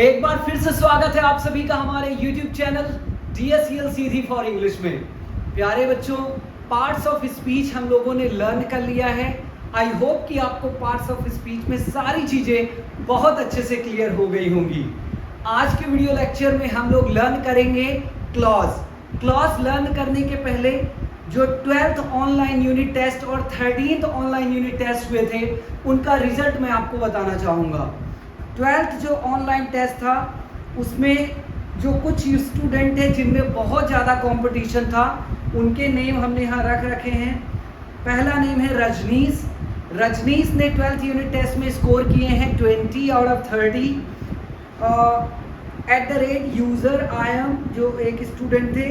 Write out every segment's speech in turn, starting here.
एक बार फिर से स्वागत है आप सभी का हमारे YouTube channel DSEL Sidhi for English में। प्यारे बच्चों, पार्ट्स ऑफ स्पीच हम लोगों ने लर्न कर लिया है। आई होप कि आपको पार्ट्स ऑफ स्पीच में सारी चीजें बहुत अच्छे से क्लियर हो गई होंगी। आज के वीडियो लेक्चर में हम लोग लर्न करेंगे क्लॉज लर्न करने के पहले जो 12th ऑनलाइन यूनिट टेस्ट और 13th ऑनलाइन यूनिट टेस्ट हुए थे उनका रिजल्ट मैं आपको बताना चाहूँगा। 12th जो ऑनलाइन टेस्ट था उसमें जो कुछ स्टूडेंट थे जिनमें बहुत ज़्यादा कंपटीशन था, उनके नेम हमने यहाँ रख रखे हैं। पहला नेम है रजनीश ने 12th यूनिट टेस्ट में स्कोर किए हैं 20 out of 30। User I am जो एक स्टूडेंट थे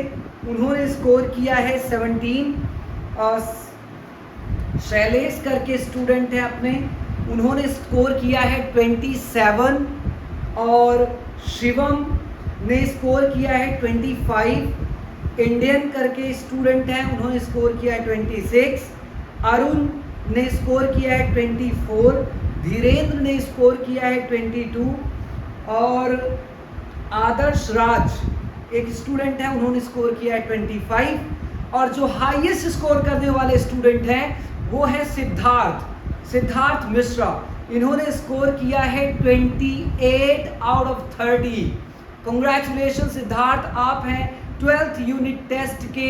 उन्होंने स्कोर किया है 17। शैलेश करके स्टूडेंट है अपने, उन्होंने स्कोर किया है 27 और शिवम ने स्कोर किया है 25। इंडियन करके स्टूडेंट हैं, उन्होंने स्कोर किया है 26। अरुण ने स्कोर किया है 24। धीरेन्द्र ने स्कोर किया है 22 और आदर्श राज एक स्टूडेंट है, उन्होंने स्कोर किया है 25। और जो हाईएस्ट स्कोर करने वाले स्टूडेंट हैं वो है सिद्धार्थ मिश्रा, इन्होंने स्कोर किया है 28 आउट ऑफ 30। कंग्रेचुलेशन सिद्धार्थ, आप हैं 12th यूनिट टेस्ट के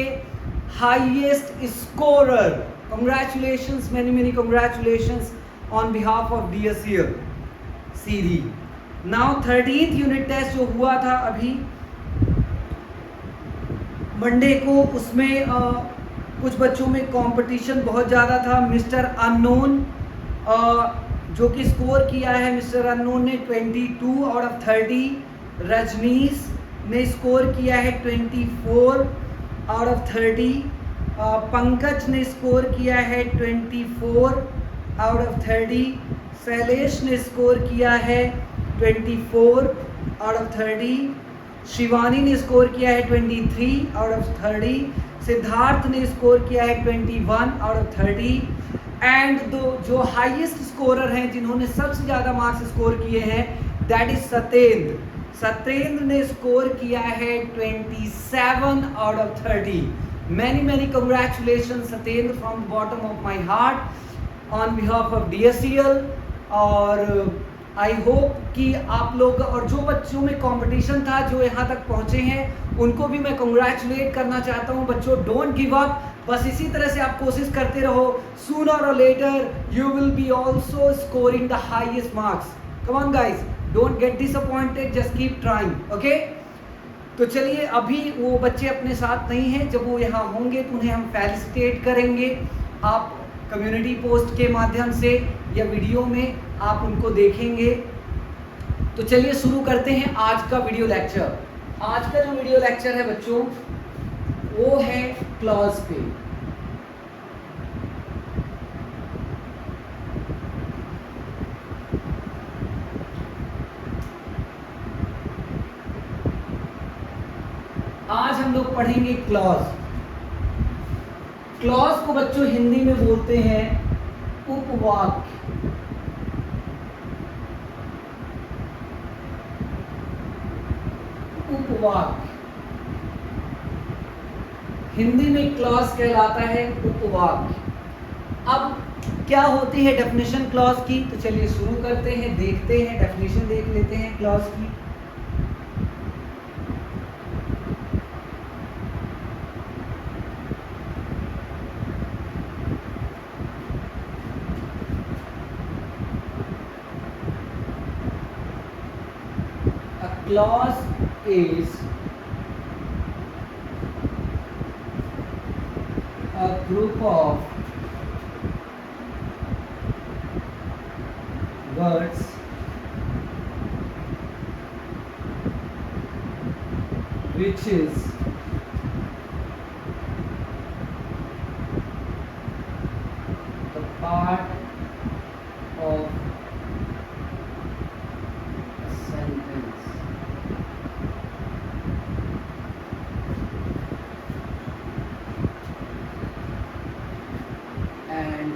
highest scorer. Congratulations, many congratulations on behalf of DSEL Sidhi. Now 13th unit test जो हुआ था अभी मंडे को, उसमें कुछ बच्चों में कंपटीशन बहुत ज़्यादा था। मिस्टर अननोन जो कि स्कोर किया है, मिस्टर अननोन ने 22 आउट ऑफ 30। रजनीश ने स्कोर किया है 24 आउट ऑफ 30। पंकज ने स्कोर किया है 24 आउट ऑफ 30। शैलेश ने स्कोर किया है 24 आउट ऑफ 30। शिवानी ने स्कोर किया है 23 आउट ऑफ 30। सिद्धार्थ ने स्कोर किया है 21 आउट ऑफ 30। एंड जो हाईएस्ट स्कोरर हैं जिन्होंने सबसे ज़्यादा मार्क्स स्कोर किए हैं, दैट इज सत्येंद्र ने स्कोर किया है 27 out of 30। Many congratulation Satyendra from the bottom of my heart on behalf of DSEL। और आई होप कि आप लोग और जो बच्चों में कंपटीशन था जो यहाँ तक पहुँचे हैं उनको भी मैं कंग्रेचुलेट करना चाहता हूँ। बच्चों, डोंट गिव अप, बस इसी तरह से आप कोशिश करते रहो। Sooner or later you will be also scoring the highest marks. Come on guys, don't get disappointed, just keep trying, okay. तो चलिए, अभी वो बच्चे अपने साथ नहीं हैं, जब वो यहाँ होंगे तो उन्हें हम फेलिसिटेट करेंगे। आप कम्युनिटी पोस्ट के माध्यम से या वीडियो में आप उनको देखेंगे। तो चलिए शुरू करते हैं आज का वीडियो लेक्चर। आज का जो वीडियो लेक्चर है बच्चों वो है क्लॉज पे। आज हम लोग पढ़ेंगे क्लॉज को बच्चों हिंदी में बोलते हैं उपवाक्य। हिंदी में क्लॉज कहलाता है उपवाक्य। अब क्या होती है डेफिनेशन क्लॉज की, तो चलिए शुरू करते हैं, देखते हैं, डेफिनेशन देख लेते हैं क्लॉज की। Clause is a group of words which is the part of a sentence. And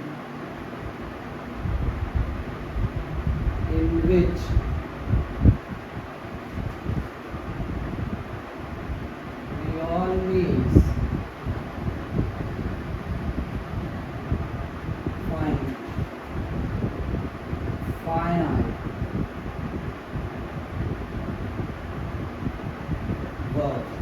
in which verb.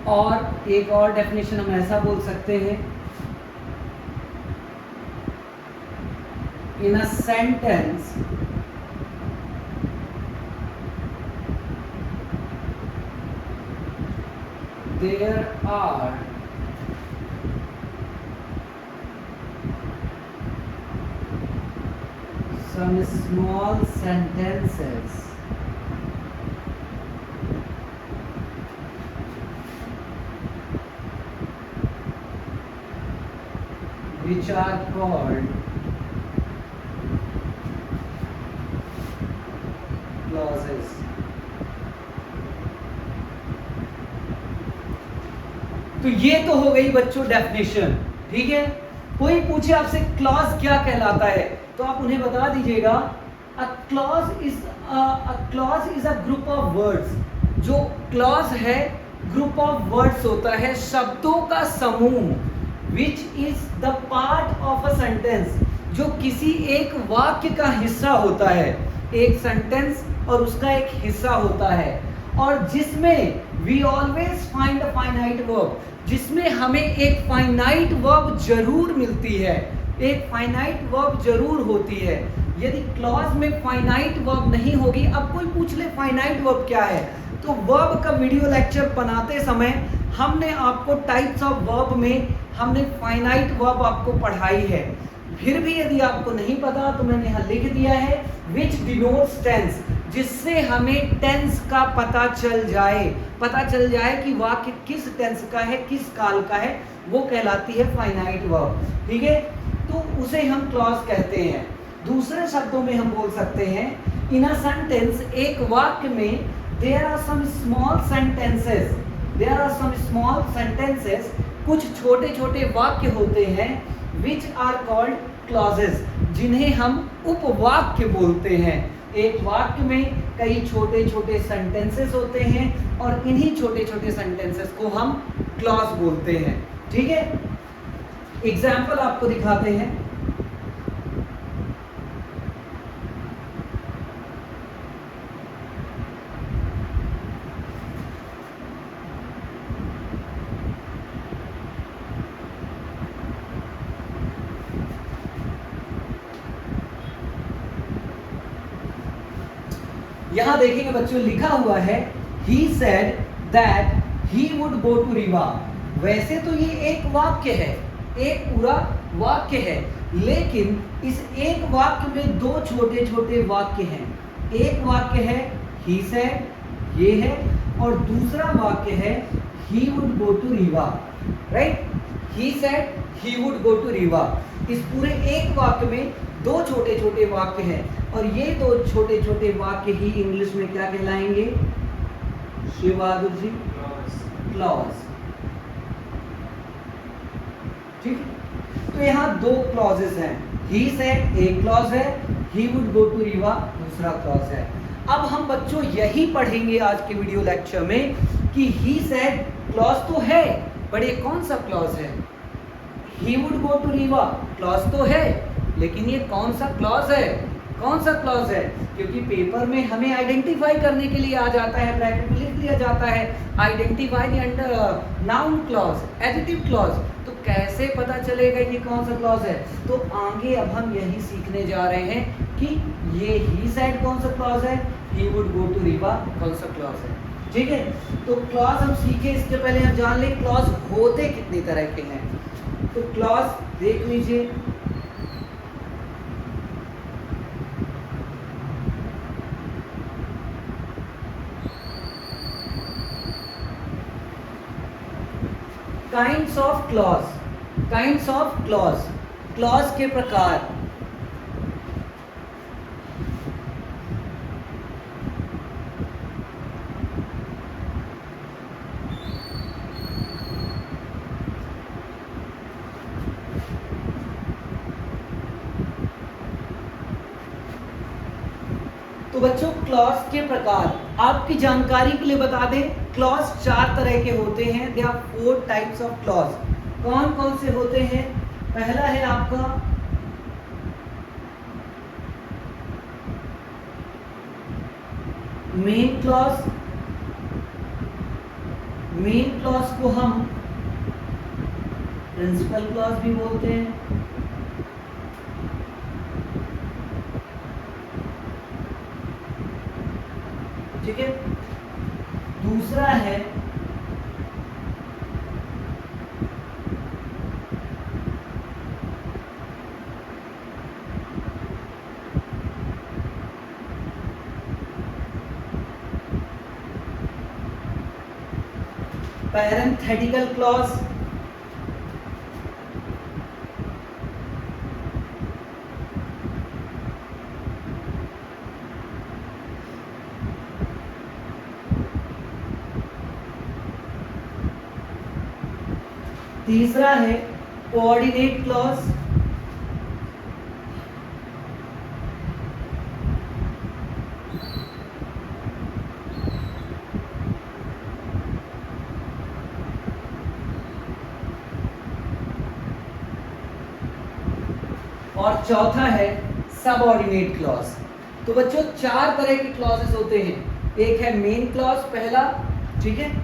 और एक और डेफिनेशन हम ऐसा बोल सकते हैं, in a sentence there are some small sentences which are called clauses. तो ये तो हो गई बच्चों डेफिनेशन, ठीक है। कोई पूछे आपसे क्लॉज क्या कहलाता है तो आप उन्हें बता दीजिएगा, a clause is a group of words. जो क्लॉज है ग्रुप ऑफ वर्ड्स होता है, शब्दों का समूह, which is the part of a sentence, जो किसी एक वाक्य का हिस्सा होता है। एक सेंटेंस और उसका एक हिस्सा होता है, और जिसमें we always find a finite verb, जिसमें हमें एक फाइनाइट वर्ब जरूर मिलती है, एक फाइनाइट वर्ब जरूर होती है। यदि क्लॉज में फाइनाइट वर्ब नहीं होगी, अब कोई पूछ ले फाइनाइट वर्ब क्या है, तो वर्ब का वीडियो लेक्चर बनाते समय हमने आपको टाइप्स ऑफ वर्ब में हमने फाइनाइट वर्ब आपको पढ़ाई है। फिर भी यदि आपको नहीं पता तो मैंने यहाँ लिख दिया है विच डिनोट्स टेंस, जिससे हमें टेंस का पता चल जाए कि वाक्य किस टेंस का है, किस काल का है, वो कहलाती है फाइनाइट वर्ब, ठीक है। तो उसे हम क्लॉज कहते हैं। दूसरे शब्दों में हम बोल सकते हैं, इन अ सेंटेंस, एक वाक्य में there are some small sentences, कुछ छोटे छोटे वाक्य होते हैं, विच आर कॉल्ड क्लॉजेस, जिन्हें हम उपवाक्य बोलते हैं। एक वाक्य में कई छोटे छोटे सेंटेंसेस होते हैं और इन्हीं छोटे छोटे सेंटेंसेस को हम क्लॉज बोलते हैं, ठीक है। एग्जाम्पल आपको दिखाते हैं। यहां देखेंगे बच्चों, लिखा हुआ है he said that he would go to Riva। वैसे तो ये एक वाक्य है, एक पूरा वाक्य है, लेकिन इस एक वाक्य में दो छोटे छोटे वाक्य हैं। एक वाक्य है he said, ये है, और दूसरा वाक्य है he would go to Riva, right. he said he would go to Riva। इस पूरे एक वाक्य में दो छोटे छोटे वाक्य हैं, और ये दो छोटे छोटे वाक्य ही इंग्लिश में क्या कहलाएंगे शिव बहादुर जी? क्लॉज, ठीक। तो यहाँ दो क्लॉजेस हैं, ही सेड एक क्लॉज है, he would go to Rewa दूसरा क्लॉज है। अब हम बच्चों यही पढ़ेंगे आज के वीडियो लेक्चर में कि ही सेड क्लॉज तो है, पर ये कौन सा क्लॉज है? He would go to Rewa clause तो है, लेकिन ये कौन सा क्लॉज है? कौन सा क्लॉज है? क्योंकि पेपर में हमें आइडेंटिफाई करने के लिए आ जाता है, ब्रैकेट में लिख दिया जाता है identify the under noun clause, additive clause. तो कैसे पता चलेगा ये कौन सा क्लॉज है? तो आगे अब हम यही सीखने जा रहे हैं कि ये ही सेड कौन सा क्लॉज है, he would go to Rewa कौन सा क्लॉज है, ठीक है। तो क्लॉज हम सीखे, इसके पहले हम जान लें क्लॉज होते कितनी तरह के हैं। तो क्लॉज देख लीजिए, kinds of clause, kinds of clause, clause के प्रकार। तो बच्चों क्लॉज के प्रकार आपकी जानकारी के लिए बता दें, क्लॉज 4 तरह के होते हैं। They are 4 types of clause. कौन कौन से होते हैं? पहला है आपका मेन क्लॉज। मेन क्लॉज को हम प्रिंसिपल क्लॉज भी बोलते हैं। ठीक है। दूसरा है पैरेंथेटिकल क्लॉज। तीसरा है कोऑर्डिनेट क्लॉज। और चौथा है सबऑर्डिनेट क्लॉज। तो बच्चों 4 तरह के क्लॉजेस होते हैं। एक है मेन क्लॉज पहला, ठीक है।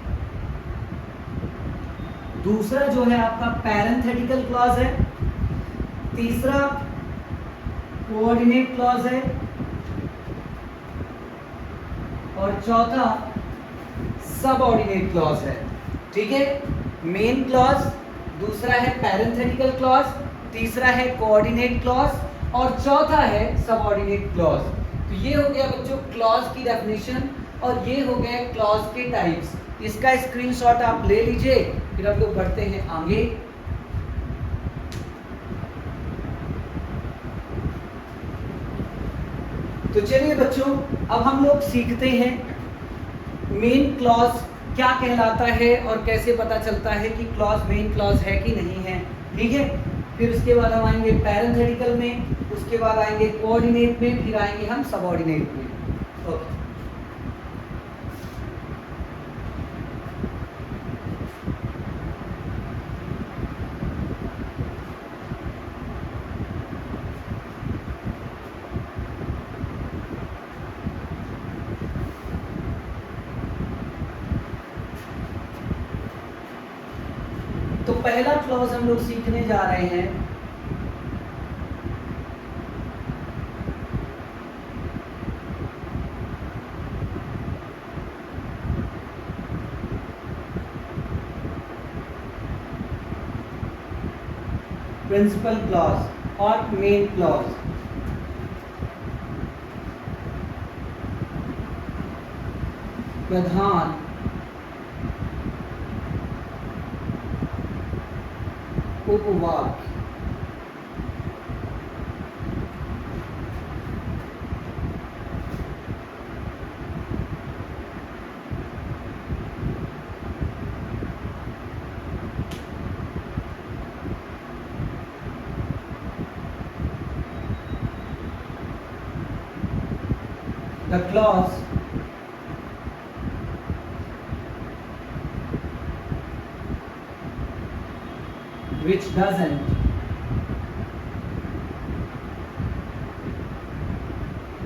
दूसरा जो है आपका पैरेंथेटिकल क्लॉज है। तीसरा कोऑर्डिनेट क्लॉज है। और चौथा सबऑर्डिनेट क्लॉज है। ठीक है। मेन क्लॉज, दूसरा है पैरेंथेटिकल क्लॉज, तीसरा है कोऑर्डिनेट क्लॉज और चौथा है सबऑर्डिनेट क्लॉज। तो ये हो गया बच्चों क्लॉज की डेफिनेशन और ये हो गए क्लॉज के टाइप्स। इसका स्क्रीनशॉट आप ले लीजिए, फिर हम लोग बढ़ते हैं आगे। तो चलिए बच्चों, अब हम लोग सीखते हैं मेन क्लॉज क्या कहलाता है और कैसे पता चलता है कि क्लॉज मेन क्लॉज है कि नहीं है। ठीक है। फिर उसके बाद हम आएंगे पैरेंथेटिकल में, उसके बाद आएंगे कोऑर्डिनेट में, फिर आएंगे हम सबऑर्डिनेट में। ओके। तो पहला क्लॉज हम लोग सीखने जा रहे हैं प्रिंसिपल क्लॉज और मेन क्लॉज। प्रधान उपवाक्य। The clause which doesn't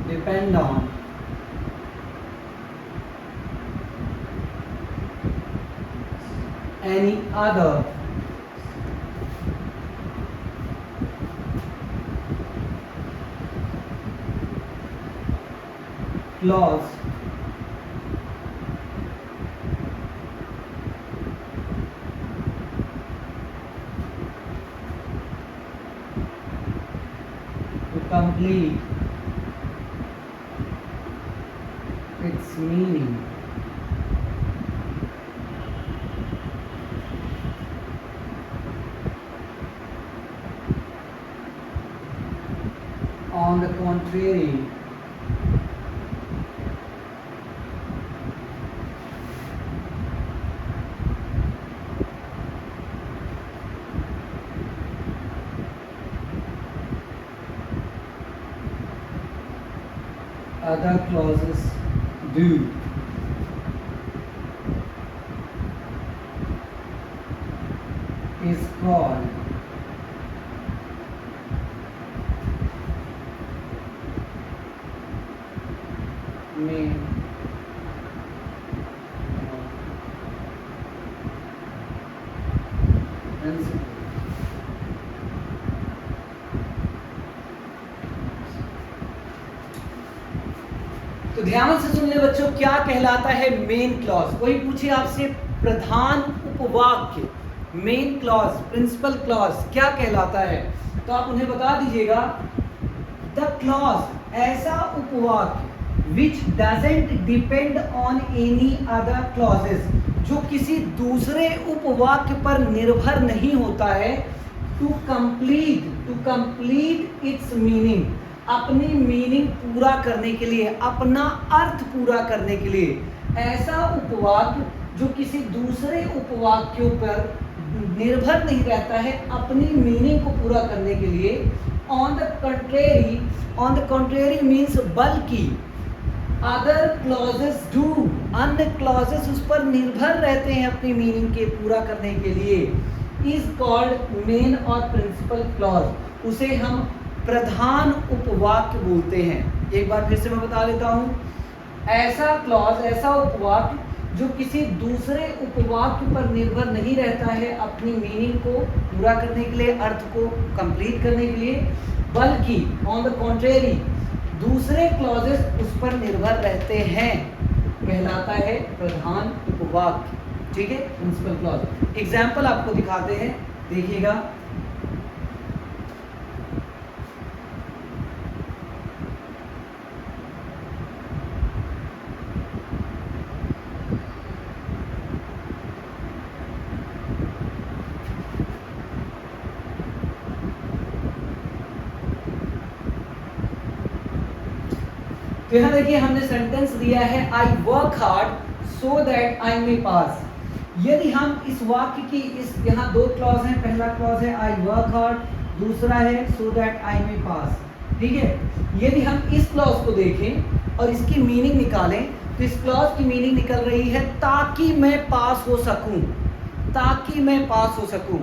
depend on any other clause to complete its meaning on the contrary other clauses do is called main principle. तो ध्यान से सुन ले बच्चों, क्या कहलाता है मेन क्लॉज। कोई पूछे आपसे प्रधान उपवाक्य, मेन क्लॉज, प्रिंसिपल क्लॉज क्या कहलाता है, तो आप उन्हें बता दीजिएगा द क्लॉज, ऐसा उपवाक्य which doesn't depend on any other clauses, जो किसी दूसरे उपवाक्य पर निर्भर नहीं होता है, टू कंप्लीट इट्स मीनिंग, अपनी मीनिंग पूरा करने के लिए, अपना अर्थ पूरा करने के लिए। ऐसा उपवाक्य जो किसी दूसरे उपवाक्यों पर निर्भर नहीं रहता है अपनी मीनिंग को पूरा करने के लिए। ऑन द कंट्रेरी मीन्स बल्कि, अदर क्लॉजेस डू, अन्य क्लॉजेस उस पर निर्भर रहते हैं अपनी मीनिंग के पूरा करने के लिए। इज कॉल्ड मेन और प्रिंसिपल क्लॉज, उसे हम प्रधान उपवाक्य बोलते हैं। एक बार फिर से मैं बता देता हूं, ऐसा क्लॉज, ऐसा उपवाक्य जो किसी दूसरे उपवाक्य पर निर्भर नहीं रहता है अपनी मीनिंग को पूरा करने के लिए, अर्थ को कंप्लीट करने के लिए, बल्कि ऑन द कॉन्ट्रेरी दूसरे क्लॉजेस उस पर निर्भर रहते हैं, कहलाता है प्रधान उपवाक्य। ठीक है, प्रिंसिपल क्लॉज। एग्जाम्पल आपको दिखाते हैं, देखिएगा। तो यहाँ देखिए हमने सेंटेंस दिया है I work hard so that I may pass. यदि हम इस वाक्य की, इस यहाँ दो क्लॉज हैं, पहला क्लॉज है आई वर्क हार्ड, दूसरा है सो दैट आई मे पास। ठीक है, यदि हम इस क्लॉज को देखें और इसकी मीनिंग निकालें तो इस क्लॉज की मीनिंग निकल रही है ताकि मैं पास हो सकूं, ताकि मैं पास हो सकूं।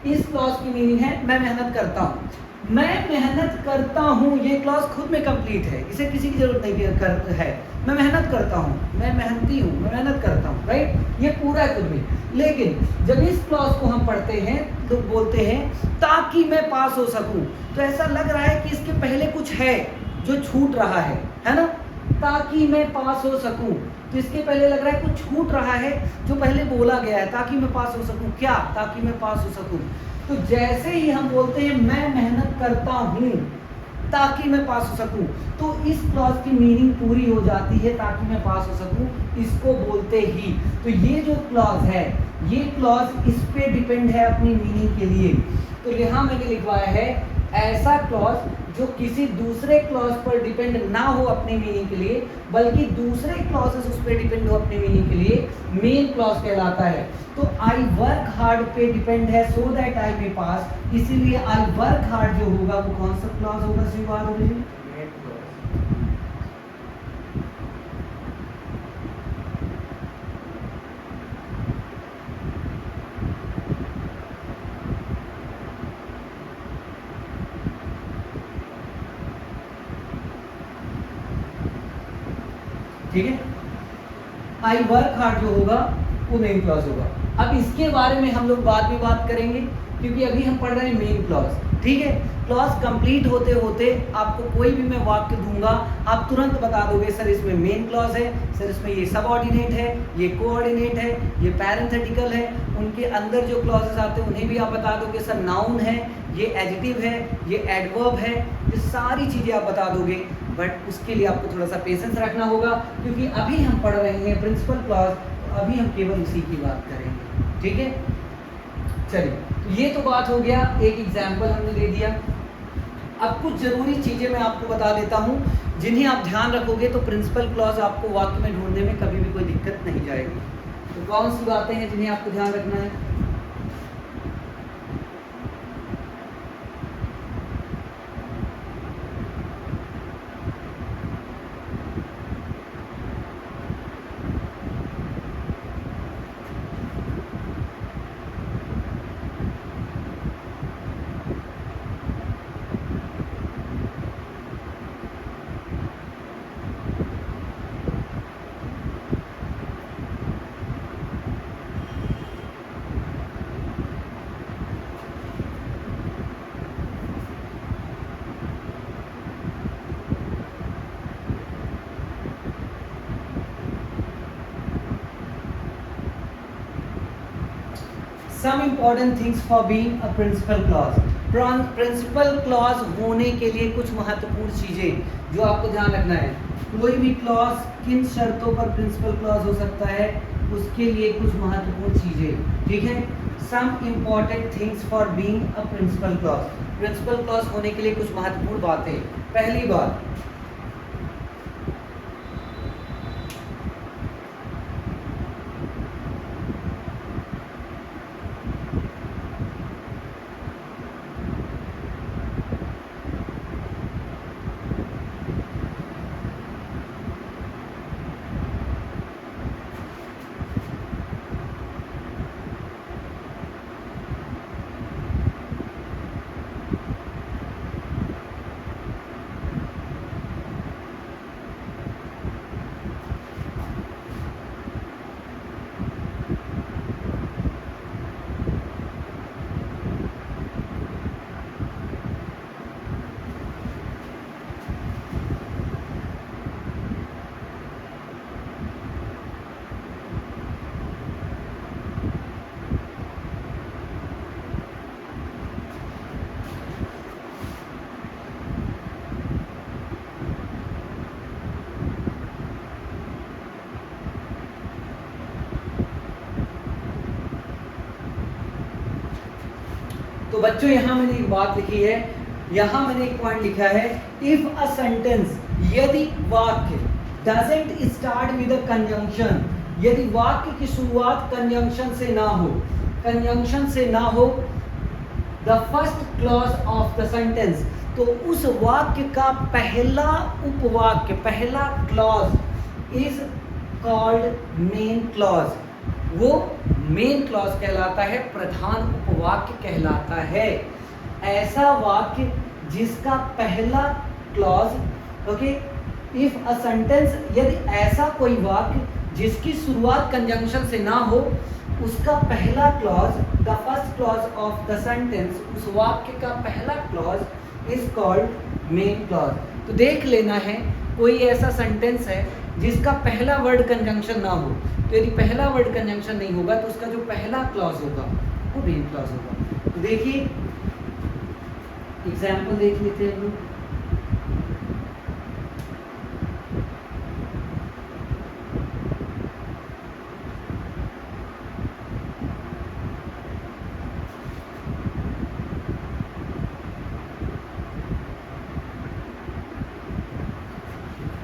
इस क्लॉज की मीनिंग है मैं मेहनत करता हूं, मैं मेहनत करता हूं। ये क्लॉज खुद में कंप्लीट है, इसे किसी की जरूरत नहीं है। मैं मेहनत करता हूं, मैं मेहनती हूं, मैं मेहनत करता हूं, राइट, ये पूरा है खुद में। लेकिन जब इस क्लॉज को हम पढ़ते हैं तो बोलते हैं ताकि मैं पास हो सकूं, तो ऐसा लग रहा है कि इसके पहले कुछ है जो छूट रहा है ना। ताकि मैं पास हो सकूं, तो इसके पहले लग रहा है कुछ छूट रहा है जो पहले बोला गया है, ताकि मैं पास हो सकूं। क्या? ताकि मैं पास हो सकूं। तो जैसे ही हम बोलते हैं मैं मेहनत करता हूं ताकि मैं पास हो सकूं, तो इस क्लॉज की मीनिंग पूरी हो जाती है, ताकि मैं पास हो सकूं, इसको बोलते ही। तो ये जो क्लॉज है, ये क्लॉज इस पे डिपेंड है अपनी मीनिंग के लिए। तो यहाँ मैंने लिखवाया है ऐसा क्लॉज जो किसी दूसरे क्लॉज पर डिपेंड ना हो अपनी मीनिंग के लिए, बल्कि दूसरे क्लॉजेस उस पर डिपेंड हो अपनी मीनिंग के लिए, मेन क्लॉज कहलाता है। तो आई वर्क हार्ड पे डिपेंड है सो दैट आई मे पास, इसीलिए आई वर्क हार्ड जो होगा वो कौन सा क्लॉज होगा स्वीकार होगा जी? ठीक है, आई वर्क हार्ड जो होगा वो मेन क्लॉज होगा। अब इसके बारे में हम लोग बाद में बात करेंगे, क्योंकि अभी हम पढ़ रहे हैं मेन क्लॉज। ठीक है, क्लॉज कंप्लीट होते होते आपको कोई भी मैं वाक्य दूंगा, आप तुरंत बता दोगे सर इसमें मेन क्लॉज है, सर इसमें ये सबऑर्डिनेट है, ये कोऑर्डिनेट है, ये पैरेंथेटिकल है। उनके अंदर जो क्लॉजेस आते हैं उन्हें भी आप बता दोगे सर नाउन है, ये एडजेक्टिव है, ये एडवर्ब है, ये सारी चीज़ें आप बता दोगे। बट उसके लिए आपको थोड़ा सा पेशेंस रखना होगा, क्योंकि अभी हम पढ़ रहे हैं प्रिंसिपल क्लॉज, अभी हम केवल उसी की बात करेंगे। ठीक है, चलिए, तो ये तो बात हो गया, एक एग्जाम्पल हमने दे दिया। अब कुछ ज़रूरी चीज़ें मैं आपको बता देता हूँ जिन्हें आप ध्यान रखोगे तो प्रिंसिपल क्लॉज आपको वाक्य में ढूंढने में कभी भी कोई दिक्कत नहीं जाएगी। तो कौन सी बातें हैं जिन्हें आपको ध्यान रखना है? Some important things for being a principal clause. Principal clause होने के लिए कुछ महत्वपूर्ण चीजें जो आपको ध्यान रखना है। कोई भी क्लॉज किन शर्तों पर प्रिंसिपल क्लॉज हो सकता है, उसके लिए कुछ महत्वपूर्ण चीजें, ठीक है। Some important things for being a principal clause. Principal clause होने के लिए कुछ महत्वपूर्ण बातें। पहली बात, तो बच्चों यहां मैंने एक बात लिखी है, यहां मैंने एक पॉइंट लिखा है, इफ अ सेंटेंस, यदि वाक्य doesn't start with a conjunction, यदि वाक्य की शुरुआत कंजंक्शन से ना हो, कंजंक्शन से ना हो, the first clause of the sentence, तो उस वाक्य का पहला उपवाक्य, पहला clause is called main clause, वो मेन क्लॉज कहलाता है, प्रधान उपवाक्य कहलाता है। ऐसा वाक्य जिसका पहला clause, okay, if a sentence, यदि ऐसा कोई वाक्य जिसकी शुरुआत कंजंक्शन से ना हो, उसका पहला clause, the first clause of the sentence, उस वाक्य का पहला clause is called main clause. तो देख लेना है, कोई ऐसा सेंटेंस है जिसका पहला वर्ड कंजंक्शन ना हो, तो यदि पहला वर्ड कंजंक्शन नहीं होगा तो उसका जो पहला क्लॉज होगा वो मेन क्लॉज होगा। तो देखिए एग्जाम्पल देख लेते हैं हम लोग।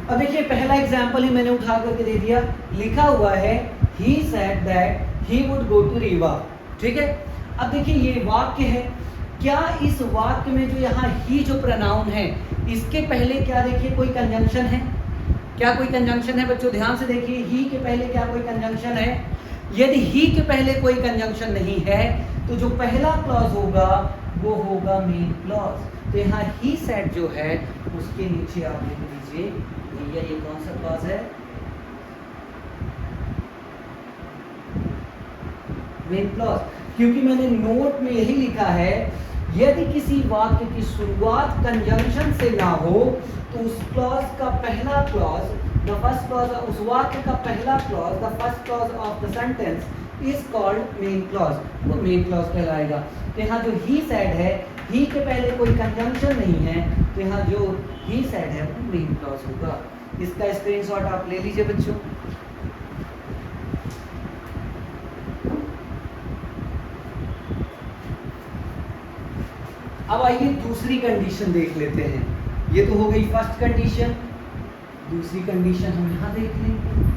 अब देखिए पहला एग्जाम्पल ही मैंने उठा करके दे दिया, लिखा हुआ है he said that he would go to Rewa, ठीक है। अब देखिए ये वाक्य है, क्या इस वाक्य में जो यहाँ ही जो प्रोनाउन है, इसके पहले क्या देखिए कोई कंजंक्शन है, क्या कोई कंजंक्शन है बच्चों, ध्यान से देखिए, ही के पहले क्या कोई कंजंक्शन है। यदि ही के पहले कोई कंजंक्शन नहीं है तो जो पहला क्लॉज होगा वो होगा मेन क्लॉज। तो यहाँ ही सेड जो है उसके नीचे आप लिख लीजिए भैया ये कौन सा क्लॉज है, मेन क्लॉज। क्योंकि मैंने नोट में यही लिखा है, यदि किसी वाक्य की शुरुआत कंजंक्शन से ना हो तो उस क्लॉज का पहला क्लॉज, द फर्स्ट क्लॉज, उस वाक्य का पहला clause, the first clause of the sentence is called main clause, वो मेन क्लॉज कहलाएगा। तो यहाँ जो ही सेड है, ही के पहले कोई कंजंक्शन नहीं है, तो यहाँ जो ही सेड है वो मेन क्लॉज होगा। इसका स्क्रीनशॉट आप ले लीजिए बच्चों। अब आइए दूसरी कंडीशन देख लेते हैं। ये तो हो गई फर्स्ट कंडीशन, दूसरी कंडीशन हम यहां देख लेंगे।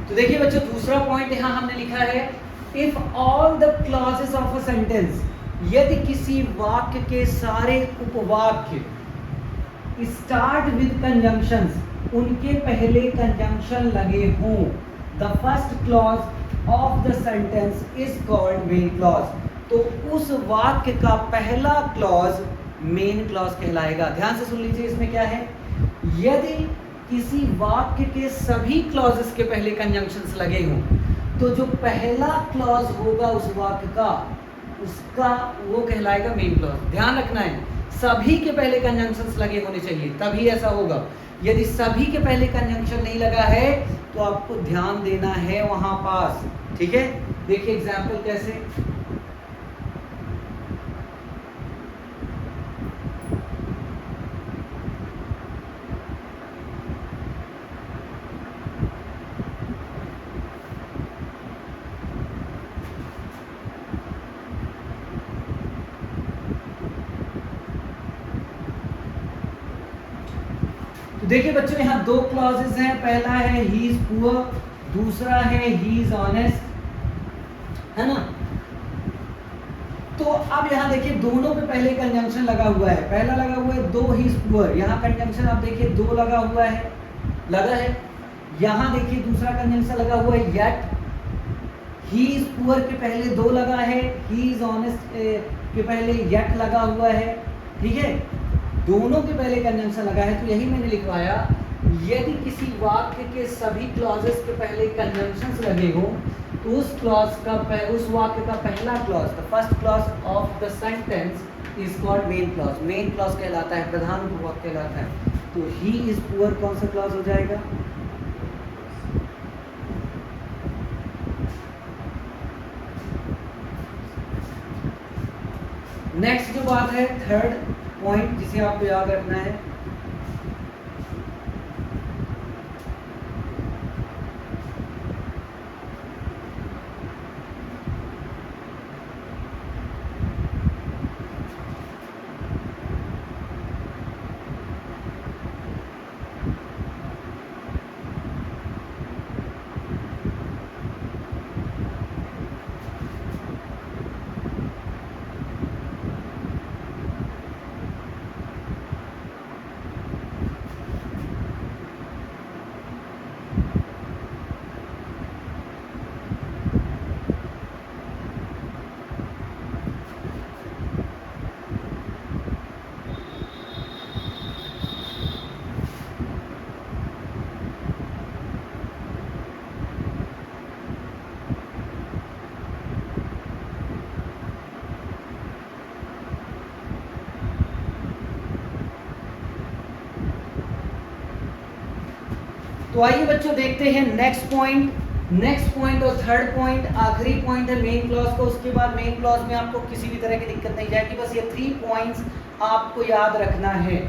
तो देखिए बच्चों दूसरा पॉइंट यहां हमने लिखा है, if all the clauses of a sentence, यदि किसी वाक्य के सारे उपवाक्य स्टार्ट विद कंजंक्शंस, उनके पहले कंजंक्शन लगे हों, the first clause of the sentence is called main clause, तो उस वाक्य का पहला क्लॉज मेन क्लॉज कहलाएगा। ध्यान से सुन लीजिए, इसमें क्या है, यदि किसी वाक्य के सभी क्लॉजेस के पहले कंजंक्शंस लगे हों, तो जो पहला क्लॉज होगा उस वाक्य का, उसका वो कहलाएगा मेन क्लॉज। ध्यान रखना है, सभी के पहले कंजंक्शंस लगे होने चाहिए, तभी ऐसा होगा। यदि सभी के पहले कंजंक्शन नहीं लगा है तो आपको ध्यान देना है वहां पास, ठीक है। देखिए एग्जाम्पल कैसे, देखिए बच्चों यहाँ दो क्लॉजेस हैं, पहला है ही इज पुअर, दूसरा है ही इज ऑनेस्ट, है ना। तो अब यहाँ देखिए दोनों पे पहले कंजंक्शन लगा हुआ है, पहला लगा हुआ है दो ही इज पुअर, यहाँ कंजंक्शन आप देखिए दो लगा हुआ है, लगा है। यहाँ देखिए दूसरा कंजंक्शन लगा हुआ है येट, ही इज पुअर के पहले दो लगा है, ही इज ऑनेस्ट के पहले येट लगा हुआ है, ठीक है। दोनों के पहले कंजंक्शन लगा है, तो यही मैंने लिखवाया, यदि किसी वाक्य के सभी क्लॉजेस के पहले कंजंक्शंस लगे हो, तो उस क्लॉज का उस वाक्य का पहला clause, the first clause of the sentence is called main clause. Main clause कहलाता है, प्रधान उपवाक्य कहलाता है। तो ही इज पुअर कौन सा क्लॉज हो जाएगा, नेक्स्ट जो बात है थर्ड पॉइंट जिसे आपको याद रखना है, तो आइए बच्चों देखते हैं नेक्स्ट पॉइंट और थर्ड पॉइंट, आखिरी पॉइंट है मेन क्लॉज का। उसके बाद मेन क्लॉज में आपको किसी भी तरह की दिक्कत नहीं जाएगी, बस ये 3 पॉइंट्स आपको याद रखना है,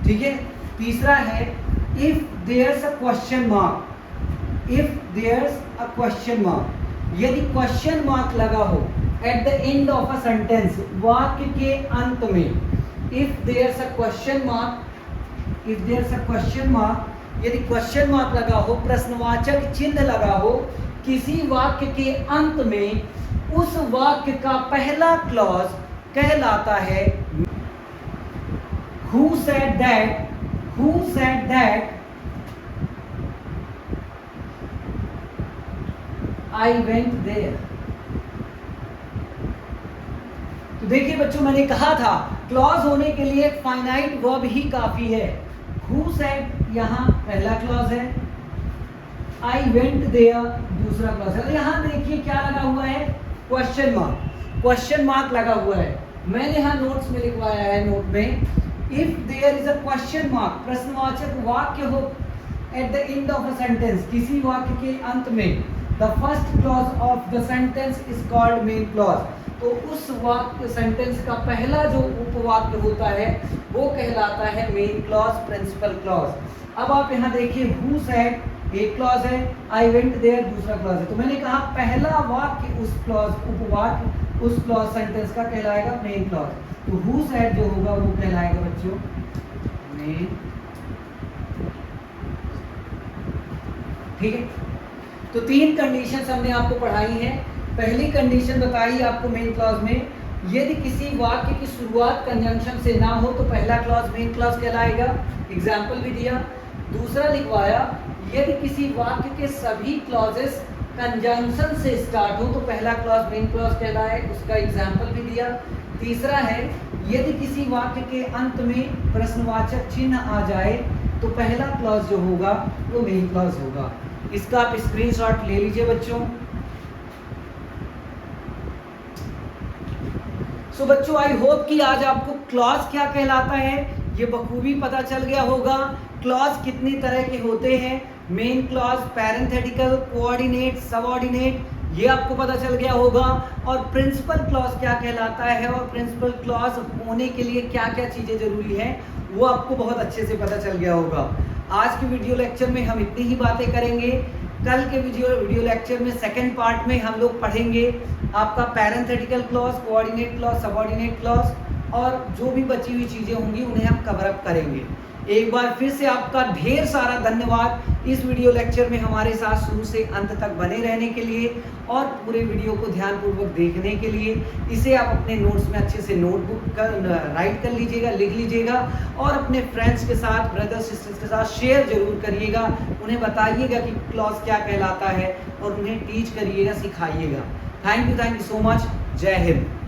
ठीक है। तीसरा है if there's a question mark, if there's a question mark, यदि क्वेश्चन मार्क लगा हो at the end of a sentence, वाक्य के अंत में, if there's a question mark, if there's a question mark, यदि क्वेश्चन मार्क लगा हो, प्रश्नवाचक चिन्ह लगा हो किसी वाक्य के अंत में, उस वाक्य का पहला क्लॉज कहलाता है who said that I went there। तो देखिए बच्चों मैंने कहा था क्लॉज होने के लिए फाइनाइट वर्ब ही काफी है। Who said यहाँ पहला क्लॉज है, I went there दूसरा क्लॉज है। यहाँ देखिए क्या लगा हुआ है, क्वेश्चन मार्क, क्वेश्चन मार्क लगा हुआ है। मैंने यहाँ नोट्स में लिखवाया है, नोट में, if there is a question mark, प्रश्नवाचक वाक्य हो at the end of a sentence, किसी वाक्य के अंत में, the first clause of the sentence is called main clause, तो उस वाक्य सेंटेंस का पहला जो उपवाक्य होता है वो कहलाता है मेन क्लॉज, प्रिंसिपल क्लॉज। अब आप यहाँ देखिए हु सेड एक क्लॉज है, आई वेंट देयर दूसरा क्लॉज है। तो मैंने कहा पहला वाक्य उस क्लॉज, उपवाक्य उस क्लॉज सेंटेंस का कहलाएगा मेन क्लॉज। तो हु सेड जो होगा वो कहलाएगा बच्चों मेन, ठीक है। तो 3 कंडीशंस हमने आपको पढ़ाई हैं। पहली कंडीशन बताई आपको मेन क्लॉज में, यदि किसी वाक्य की शुरुआत कंजंक्शन से ना हो तो पहला क्लॉज मेन क्लॉज कहलाएगा। एग्जाम्पल भी दिया। दूसरा लिखवाया, यदि किसी वाक्य के सभी क्लॉजेस कंजंक्शन से स्टार्ट हो तो पहला क्लॉज मेन क्लॉज कहलाए, उसका एग्जाम्पल भी दिया। तीसरा है, यदि किसी वाक्य के अंत में प्रश्नवाचक चिन्ह आ जाए तो पहला क्लॉज जो होगा वो मेन क्लॉज होगा। इसका आप स्क्रीनशॉट ले लीजिए बच्चों। सो बच्चों, आई होप कि आज आपको क्लॉज क्या कहलाता है ये बखूबी पता चल गया होगा। क्लॉज कितनी तरह के होते हैं, main clause, parenthetical, coordinate, subordinate, ये आपको पता चल गया होगा। और प्रिंसिपल क्लॉज क्या कहलाता है और प्रिंसिपल क्लॉज होने के लिए क्या क्या चीज़ें जरूरी हैं वो आपको बहुत अच्छे से पता चल गया होगा। आज के वीडियो लेक्चर में हम इतनी ही बातें करेंगे। कल के वीडियो लेक्चर में सेकंड पार्ट में हम लोग पढ़ेंगे आपका parenthetical clause, coordinate clause, subordinate clause, और जो भी बची हुई चीज़ें होंगी उन्हें हम कवर अप करेंगे। एक बार फिर से आपका ढेर सारा धन्यवाद इस वीडियो लेक्चर में हमारे साथ शुरू से अंत तक बने रहने के लिए और पूरे वीडियो को ध्यानपूर्वक देखने के लिए। इसे आप अपने नोट्स में अच्छे से नोटबुक राइट कर लीजिएगा, लिख लीजिएगा और अपने फ्रेंड्स के साथ, ब्रदर्स सिस्टर्स के साथ शेयर जरूर करिएगा। उन्हें बताइएगा कि क्लॉज क्या कहलाता है और उन्हें टीच करिएगा, सिखाइएगा। Thank you so much. जय हिंद।